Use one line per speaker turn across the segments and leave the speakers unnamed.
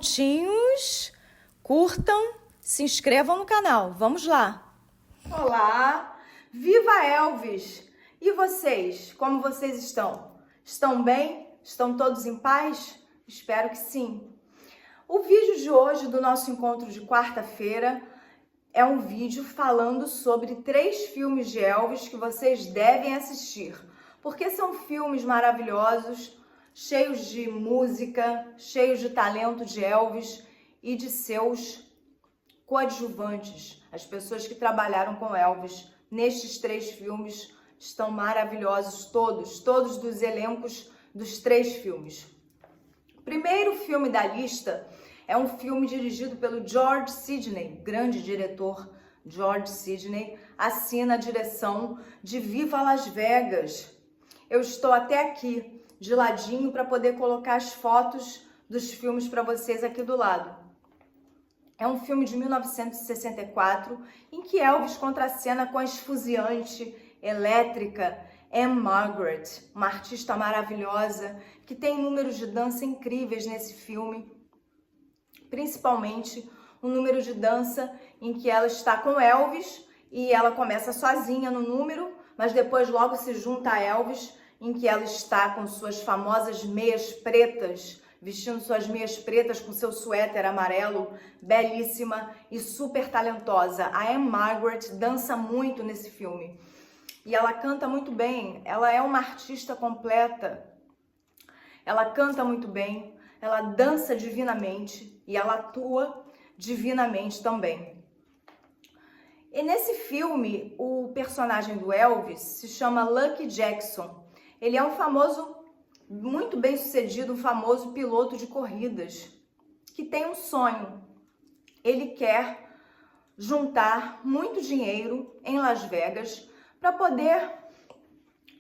minutinhos, curtam, se inscrevam no canal. Vamos lá!
Olá! Viva Elvis! E vocês? Como vocês estão? Estão bem? Estão todos em paz? Espero que sim. O vídeo de hoje do nosso encontro de quarta-feira é um vídeo falando sobre 3 filmes de Elvis que vocês devem assistir, porque são filmes maravilhosos, cheios de música, cheios de talento de Elvis e de seus coadjuvantes. As pessoas que trabalharam com Elvis nestes 3 filmes estão maravilhosos, todos dos elencos dos 3 filmes. O primeiro filme da lista é um filme dirigido pelo George Sidney, grande diretor. George Sidney assina a direção de Viva Las Vegas. Eu estou até aqui de ladinho para poder colocar as fotos dos filmes para vocês aqui do lado. É um filme de 1964 em que Elvis contracena com a esfuziante, elétrica Anne Margaret, uma artista maravilhosa que tem números de dança incríveis nesse filme, principalmente um número de dança em que ela está com Elvis e ela começa sozinha no número, mas depois logo se junta a Elvis, em que ela está com suas famosas meias pretas, vestindo suas meias pretas com seu suéter amarelo, belíssima e super talentosa. A Anne Margaret dança muito nesse filme e ela canta muito bem. Ela é uma artista completa, ela canta muito bem, ela dança divinamente e ela atua divinamente também. E nesse filme, o personagem do Elvis se chama Lucky Jackson. Ele é um famoso, muito bem sucedido, um famoso piloto de corridas que tem um sonho. Ele quer juntar muito dinheiro em Las Vegas para poder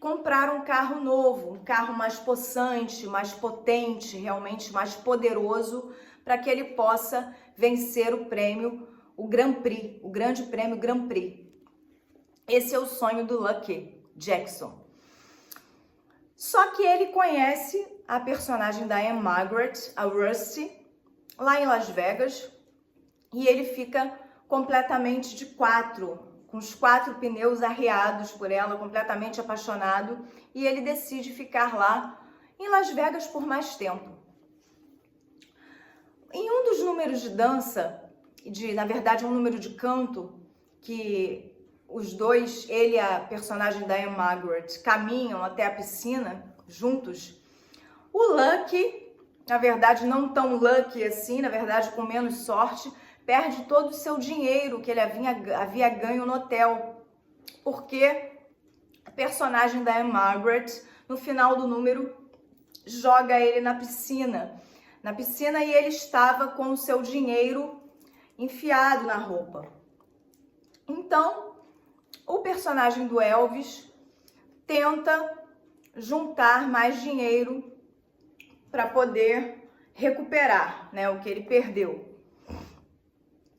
comprar um carro novo, um carro mais possante, mais potente, realmente mais poderoso, para que ele possa vencer o prêmio, o Grand Prix, o grande prêmio Grand Prix. Esse é o sonho do Lucky Jackson. Só que ele conhece a personagem da Anne Margaret, a Rusty, lá em Las Vegas, e ele fica completamente de 4, com os 4 pneus arreados por ela, completamente apaixonado, e ele decide ficar lá em Las Vegas por mais tempo. Em um dos números de dança, na verdade um número de canto, que os dois, ele e a personagem da Anne Margaret, caminham até a piscina juntos, o Lucky, na verdade não tão lucky assim, na verdade com menos sorte, perde todo o seu dinheiro que ele havia ganho no hotel, porque a personagem da Anne Margaret, no final do número, joga ele na piscina e ele estava com o seu dinheiro enfiado na roupa. Então, o personagem do Elvis tenta juntar mais dinheiro para poder recuperar, né, o que ele perdeu.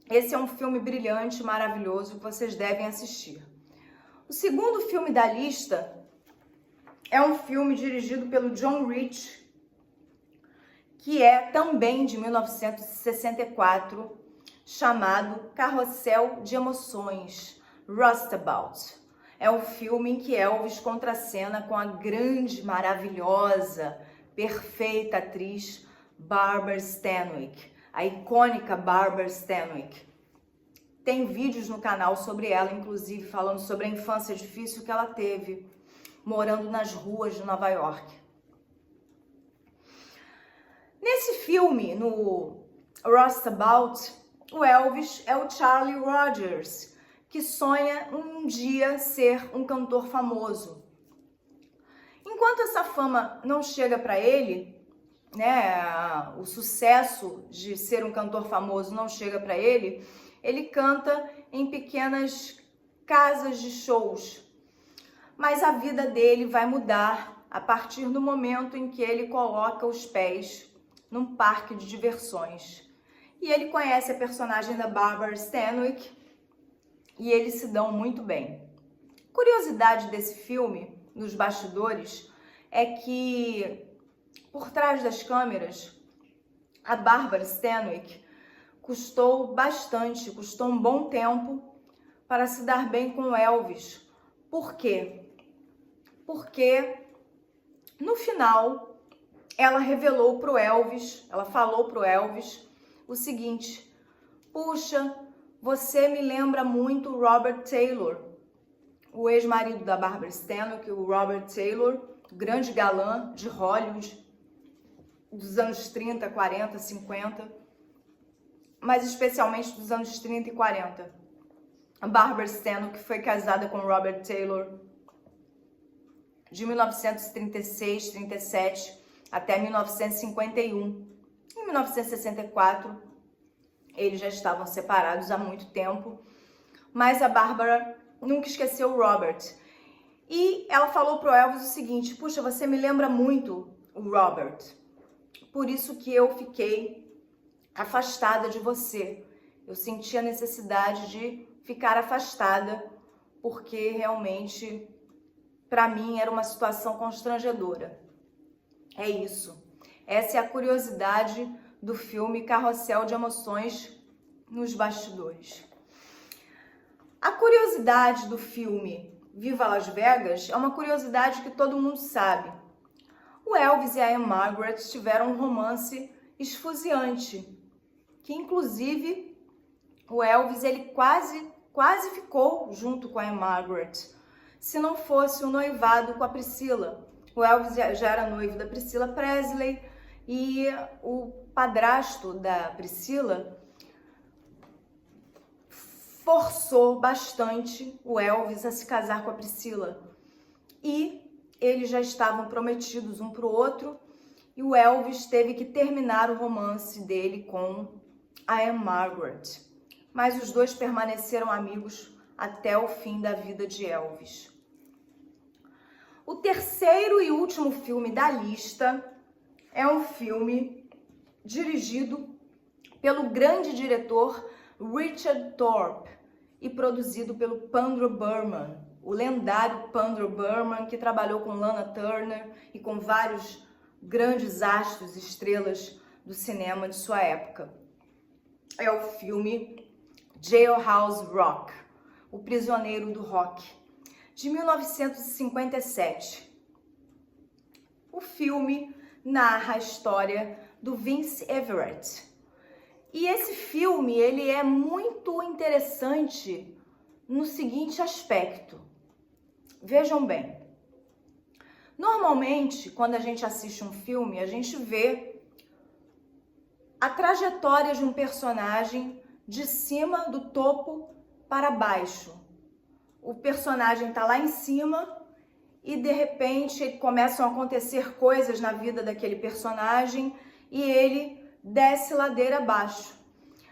Esse é um filme brilhante, maravilhoso, que vocês devem assistir. O segundo filme da lista é um filme dirigido pelo John Rich, que é também de 1964, chamado Carrossel de Emoções, Roustabout. É um filme em que Elvis contracena com a grande, maravilhosa, perfeita atriz Barbara Stanwyck, a icônica Barbara Stanwyck. Tem vídeos no canal sobre ela, inclusive falando sobre a infância difícil que ela teve, morando nas ruas de Nova York. Nesse filme, no Roustabout, o Elvis é o Charlie Rogers, que sonha um dia ser um cantor famoso. Enquanto essa fama não chega para ele, né, o sucesso de ser um cantor famoso não chega para ele, ele canta em pequenas casas de shows. Mas a vida dele vai mudar a partir do momento em que ele coloca os pés num parque de diversões. E ele conhece a personagem da Barbara Stanwyck e eles se dão muito bem. Curiosidade desse filme, nos bastidores, é que por trás das câmeras a Barbara Stanwyck custou bastante, custou um bom tempo para se dar bem com o Elvis. Por quê? Porque no final ela revelou para o Elvis, ela falou para o Elvis o seguinte: puxa, você me lembra muito o Robert Taylor, o ex-marido da Barbara Stanwyck, o Robert Taylor, grande galã de Hollywood dos anos 30, 40, 50, mas especialmente dos anos 30 e 40. A Barbara Stanwyck foi casada com Robert Taylor de 1936, 37 até 1951. Em 1964, eles já estavam separados há muito tempo, mas a Barbara nunca esqueceu o Robert. E ela falou pro Elvis o seguinte: puxa, você me lembra muito o Robert, por isso que eu fiquei afastada de você. Eu senti a necessidade de ficar afastada, porque realmente, para mim, era uma situação constrangedora. É isso. Essa é a curiosidade do filme Carrossel de Emoções nos bastidores. A curiosidade do filme Viva Las Vegas é uma curiosidade que todo mundo sabe. O Elvis e a Anne Margaret tiveram um romance esfuziante, que inclusive o Elvis ele quase ficou junto com a Anne Margaret, se não fosse o noivado com a Priscila. O Elvis já era noivo da Priscila Presley e o padrasto da Priscila forçou bastante o Elvis a se casar com a Priscila. E eles já estavam prometidos um para o outro e o Elvis teve que terminar o romance dele com a Anne Margaret. Mas os dois permaneceram amigos até o fim da vida de Elvis. O terceiro e último filme da lista é um filme dirigido pelo grande diretor Richard Thorpe e produzido pelo Pandro Burman, o lendário Pandro Burman, que trabalhou com Lana Turner e com vários grandes astros, estrelas do cinema de sua época. É o filme Jailhouse Rock, O Prisioneiro do Rock, de 1957. O filme narra a história do Vince Everett. E esse filme, ele é muito interessante no seguinte aspecto. Vejam bem, normalmente, quando a gente assiste um filme, a gente vê a trajetória de um personagem de cima do topo para baixo. O personagem está lá em cima e, de repente, começam a acontecer coisas na vida daquele personagem e ele desce ladeira abaixo.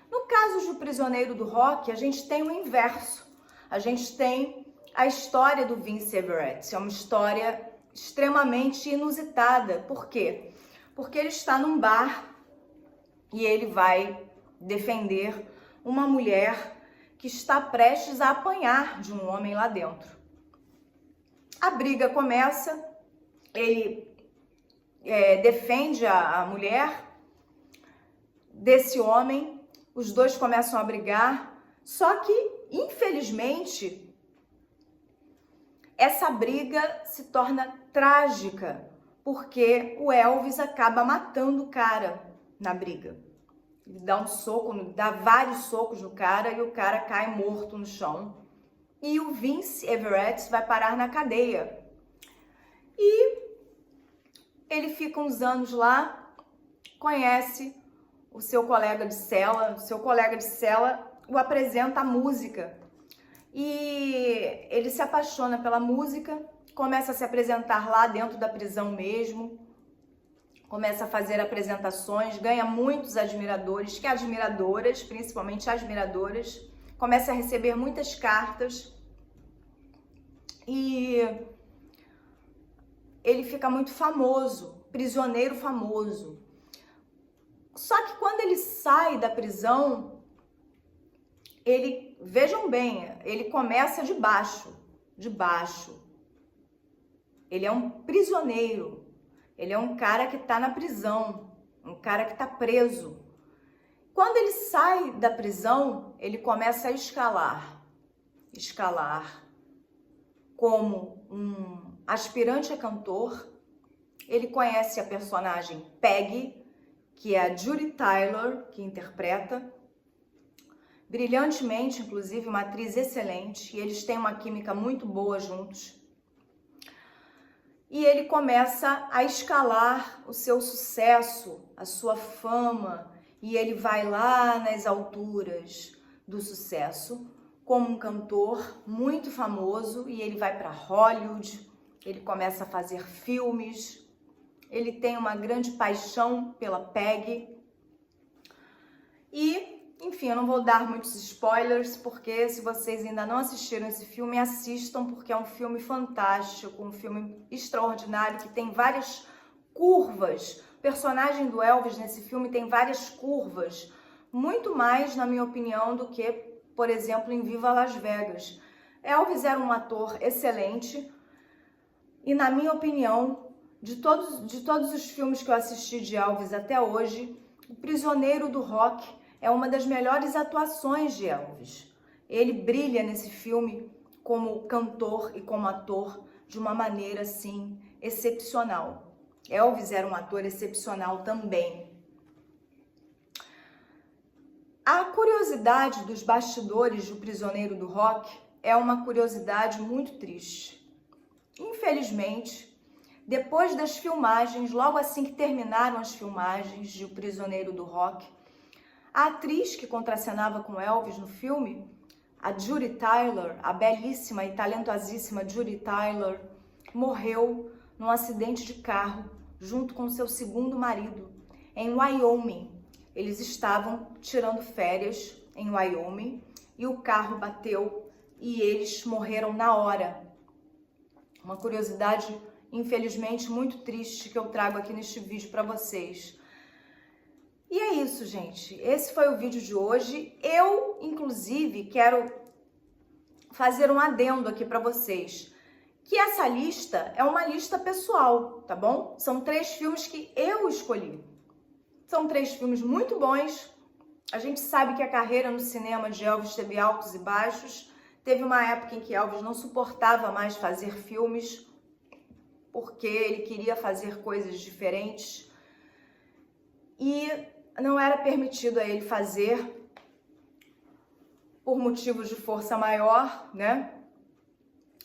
No caso do Prisioneiro do Rock, a gente tem o inverso. A gente tem a história do Vince Everett. É uma história extremamente inusitada. Por quê? Porque ele está num bar e ele vai defender uma mulher que está prestes a apanhar de um homem lá dentro. A briga começa, ele defende a mulher desse homem, os dois começam a brigar, só que, infelizmente, essa briga se torna trágica, porque o Elvis acaba matando o cara na briga. Ele dá um soco, dá vários socos no cara e o cara cai morto no chão. E o Vince Everett vai parar na cadeia. E ele fica uns anos lá, conhece o seu colega de cela, o apresenta a música. E ele se apaixona pela música, começa a se apresentar lá dentro da prisão mesmo, começa a fazer apresentações, ganha muitos admiradores, que admiradoras, principalmente admiradoras, começa a receber muitas cartas e ele fica muito famoso, prisioneiro famoso. Só que quando ele sai da prisão, vejam bem, ele começa de baixo. Ele é um prisioneiro, ele é um cara que está na prisão. um cara que está preso. Quando ele sai da prisão, ele começa a escalar como um aspirante a cantor. Ele conhece a personagem Peggy, que é a Judy Tyler, que interpreta brilhantemente, inclusive uma atriz excelente, e eles têm uma química muito boa juntos. E ele começa a escalar o seu sucesso, a sua fama, e ele vai lá nas alturas do sucesso como um cantor muito famoso, e ele vai para Hollywood, ele começa a fazer filmes, ele tem uma grande paixão pela Peggy. E, enfim, eu não vou dar muitos spoilers, porque se vocês ainda não assistiram esse filme, assistam, porque é um filme fantástico, um filme extraordinário, que tem várias curvas. O personagem do Elvis nesse filme tem várias curvas, muito mais, na minha opinião, do que, por exemplo, em Viva Las Vegas. Elvis era um ator excelente e, na minha opinião, de todos os filmes que eu assisti de Elvis até hoje, O Prisioneiro do Rock é uma das melhores atuações de Elvis. Ele brilha nesse filme como cantor e como ator de uma maneira, assim, excepcional. Elvis era um ator excepcional também. A curiosidade dos bastidores do Prisioneiro do Rock é uma curiosidade muito triste. Infelizmente, depois das filmagens, logo assim que terminaram as filmagens de O Prisioneiro do Rock, a atriz que contracenava com Elvis no filme, a Judy Tyler, a belíssima e talentosíssima Judy Tyler, morreu num acidente de carro junto com seu segundo marido em Wyoming. Eles estavam tirando férias em Wyoming e o carro bateu e eles morreram na hora. Uma curiosidade, infelizmente, muito triste que eu trago aqui neste vídeo para vocês. E é isso, gente. Esse foi o vídeo de hoje. Eu, inclusive, quero fazer um adendo aqui para vocês. Que essa lista é uma lista pessoal, tá bom? São 3 filmes que eu escolhi. São 3 filmes muito bons. A gente sabe que a carreira no cinema de Elvis teve altos e baixos. Teve uma época em que Elvis não suportava mais fazer filmes, porque ele queria fazer coisas diferentes. E não era permitido a ele fazer por motivos de força maior, né?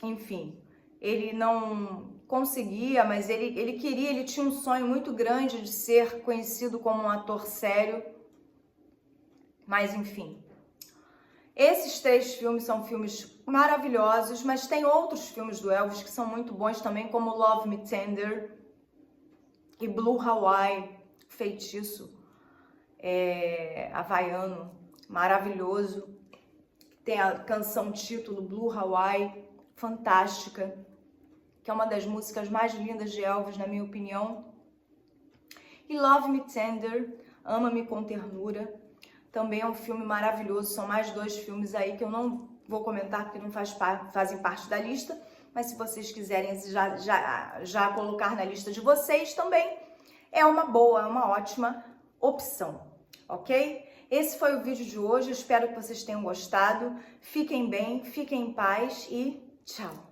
Enfim, ele não conseguia, mas ele queria, ele tinha um sonho muito grande de ser conhecido como um ator sério. Mas enfim, esses 3 filmes são filmes maravilhosos, mas tem outros filmes do Elvis que são muito bons também, como Love Me Tender e Blue Hawaii, Feitiço havaiano, maravilhoso. Tem a canção título Blue Hawaii, fantástica, que é uma das músicas mais lindas de Elvis, na minha opinião. E Love Me Tender, Ama-me com Ternura, também é um filme maravilhoso. São mais 2 filmes aí que eu não vou comentar porque não fazem parte da lista, mas se vocês quiserem já colocar na lista de vocês também, é uma boa, é uma ótima opção, ok? Esse foi o vídeo de hoje, eu espero que vocês tenham gostado. Fiquem bem, fiquem em paz e tchau!